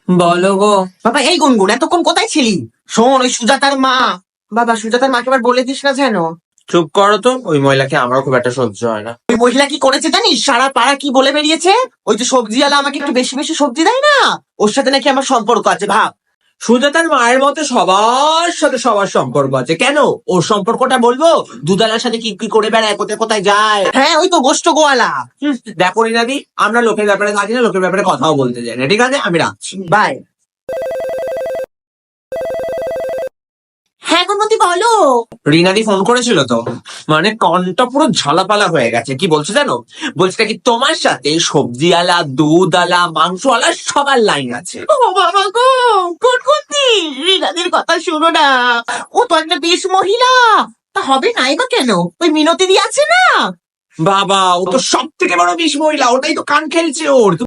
বলো গো। বাবা এই গুনগুন এতক্ষণ কোথায় ছিলি? শোন, ওই সুজাতার মা, বাবা সুজাতার মাকে আবার বলে দিস না যেন। চুপ করো তো, ওই মহিলাকে আমারও খুব একটা সহ্য হয় না। ওই মহিলা কি করেছে জানিস? সারা পাড়া কি বলে বেরিয়েছে, ওই যে সবজিওয়ালা আমাকে একটু বেশি বেশি সবজি দেয় না, ওর সাথে নাকি আমার সম্পর্ক আছে। ভাব। সুজাতার মায়ের মতে সবার সাথে সবার সম্পর্ক আছে, কেন ওর সম্পর্কটা বলবো? দুধালার সাথে কি কি করে বেড়ায়, কোথায় কোথায় যায়। হ্যাঁ, ওই তো গোষ্ঠ গোয়ালা। দেখো রিনাদি, আমরা লোকের ব্যাপারে থাকি না, লোকের ব্যাপারে কথাও বলতে যাই না, ঠিক আছে? আমি রাখছি। বাই। হ্যাঁ গুনমতি বলো। রিনাদি ফোন করেছিল তো, মানে কনটা পুরো ঝালাপালা হয়ে গেছে। কি বলছে জানো? বলছে কি তোমার সাথে সবজিওয়ালা, দুধওয়ালা, মাংসওয়ালা সবার লাইন আছে। ও বাবা গো, গুনগুনতি রিনাদের কথা শোনো না, ও তো একটা বেশ মহিলা। তা হবে নাই বা কেন? ওই মিনতি দি আছে না। বাবা, ও তো সব থেকে বড় বিষ মহিলা, ওটাই তো কান খেলছে ওর।